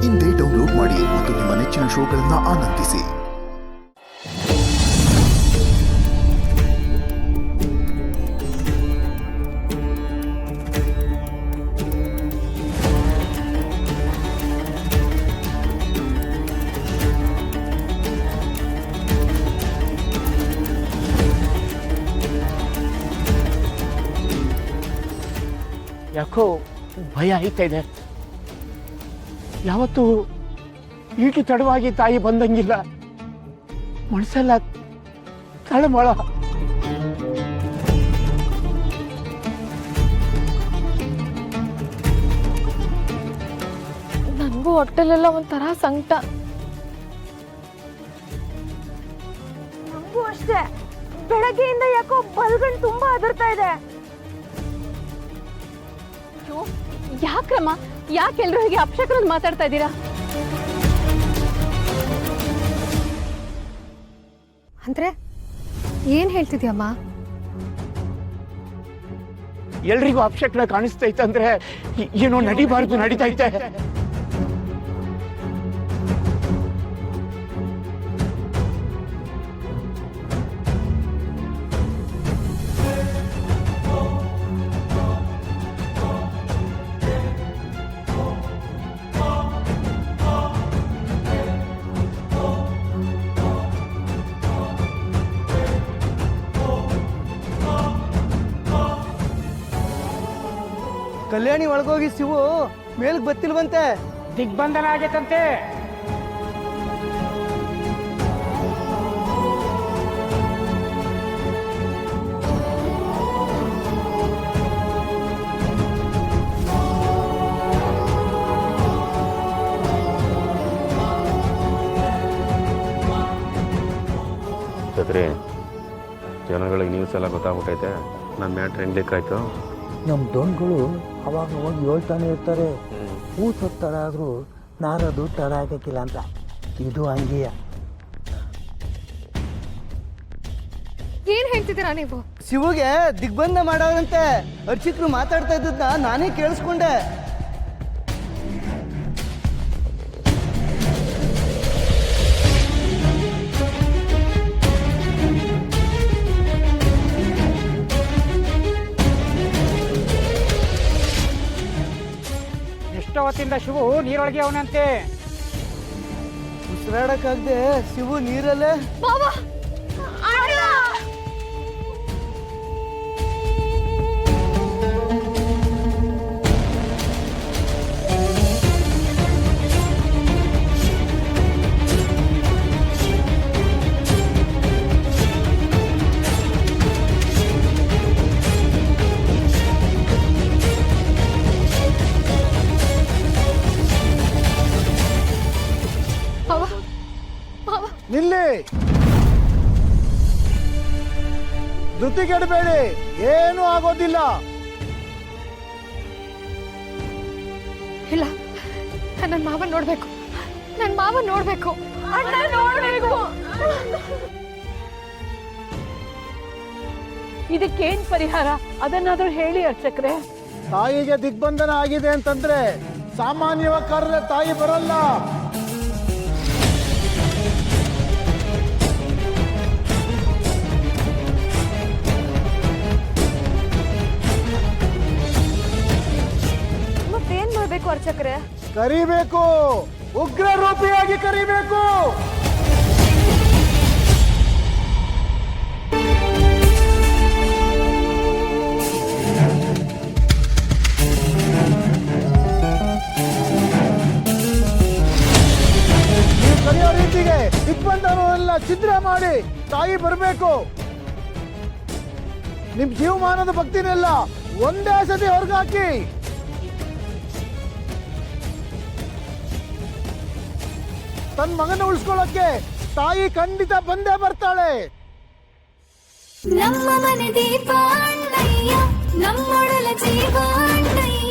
ಇಂದೇ ಡೌನ್ಲೋಡ್ ಮಾಡಿ ಮತ್ತು ನಿಮ್ಮ ನೆಚ್ಚಿನ ಶೋಗಳನ್ನು ಆನಂದಿಸಿ. ಯಾಕೋ ಭಯ ಆಯ್ತಾ ಇದೆ. ಯಾವತ್ತೂ ಈಟು ತಡವಾಗಿ ತಾಯಿ ಬಂದಂಗಿಲ್ಲ. ಮನಸ್ಸೆಲ್ಲ ತಳಮಳ. ನನಗೂ ಹೊಟ್ಟೆಲೆಲ್ಲ ಒಂಥರ ಸಂಕಟ. ನನಗೂ ಅಷ್ಟೇ. ಬೆಳಗ್ಗೆಯಿಂದ ಯಾಕೋ ಬಲ್ಗಣ್ ತುಂಬಾ ಅದರ್ತಾ ಇದೆ. ಯಾಕ್ರಮ್ಮ, ಯಾಕೆಲ್ರು ಹೀಗೆ ಅಪಶಕರನ್ನ ಮಾತಾಡ್ತಾ ಇದ್ದೀರಾ? ಅಂದ್ರೆ ಏನ್ ಹೇಳ್ತಿದ್ಯಮ್ಮ? ಎಲ್ರಿಗೂ ಅಪಶಕನ ಕಾಣಿಸ್ತೈತಂದ್ರೆ ಏನೋ ನಡಿಬಾರ್ದು ನಡೀತೈತೆ. ಕಲ್ಯಾಣಿ ಒಳಗೋಗಿ ಶಿವು ಮೇಲ್ಕ್ ಬತ್ತಿಲ್ವಂತೆ. ದಿಗ್ಬಂಧನ ಆಗೈತಂತೆ. ಛತ್ರಿ, ಜನಗಳಿಗೆ ನ್ಯೂಸ್ ಎಲ್ಲ ಗೊತ್ತಾಗ್ಬಿಟ್ಟೈತೆ. ನನ್ನ ಮ್ಯಾಟ್ರ್ ಹೆಂಗ್ ಲೀಕ್ ಆಯ್ತು? ನಮ್ಮ ದೊಣ್ಣಗಳು ಅವಾಗ ಅವಾಗ ಹೇಳ್ತಾನೆ ಇರ್ತಾರೆ, ಊಟ ತಡ ಆದರೂ ನಾರದು ತಡ ಆಗಕ್ಕಿಲ್ಲ ಅಂತ. ಇದು ಹಂಗೆಯ. ಏನ್ ಹೇಳ್ತಿದ್ದೀರಾ ನೀವು? ಶಿವುಗೆ ದಿಗ್ಬಂಧ ಮಾಡೋರಂತೆ. ಅರ್ಚಕರು ಮಾತಾಡ್ತಾ ಇದ್ದದ್ನ ನಾನೇ ಕೇಳಿಸ್ಕೊಂಡೆ. ಎಷ್ಟೋ ಹೊತ್ತಿಂದ ಶಿವು ನೀರೊಳಗೆ ಅವನಂತೆ. ಉಸಿರಾಡಕ್ಕಾಗದೆ ಶಿವು ನೀರಲ್ಲೇ. ನಿಲ್ಲಿ, ಧೃತಿಗೆಡಬೇಡಿ, ಏನೂ ಆಗೋದಿಲ್ಲ. ಇಲ್ಲ, ನನ್ನ ಮಾವ ನೋಡ್ಬೇಕು. ನನ್ನ ಮಾವ ನೋಡ್ಬೇಕು. ಅಣ್ಣ ನೋಡ್ಬೇಕು. ಇದಕ್ಕೇನ್ ಪರಿಹಾರ? ಅದನ್ನಾದ್ರೂ ಹೇಳಿ ಅರ್ಚಕ್ರೆ. ತಾಯಿಗೆ ದಿಗ್ಬಂಧನ ಆಗಿದೆ ಅಂತಂದ್ರೆ ಸಾಮಾನ್ಯವಾಗಿ ಕರೆದ್ರೆ ತಾಯಿ ಬರಲ್ಲ. ಮತ್ತೇನ್ ಮಾಡ್ಬೇಕು ಅರ್ಚಕ್ರೆ? ಕರಿಬೇಕು, ಉಗ್ರ ರೂಪಿಯಾಗಿ ಕರಿಬೇಕು. ನೀವು ಕರೆಯೋ ರೀತಿಗೆ ದಿಗ್ಬಂಧನವೆಲ್ಲ ಛಿದ್ರ ಮಾಡಿ ತಾಯಿ ಬರಬೇಕು. ನಿಮ್ ಜೀವಮಾನದ ಭಕ್ತಿನೆಲ್ಲ ಒಂದೇ ಸತಿ ಹೊರಗಾಕಿ. ತನ್ನ ಮಗನ ಉಳಿಸ್ಕೊಳ್ಳೋಕೆ ತಾಯಿ ಖಂಡಿತ ಬಂದೇ ಬರ್ತಾಳೆ. ನಮ್ಮ ಮನೆ ದೀಪ ಅಣ್ಣಯ್ಯ, ನಮ್ಮೊಡಲ ಜೀವ ಅಣ್ಣಯ್ಯ.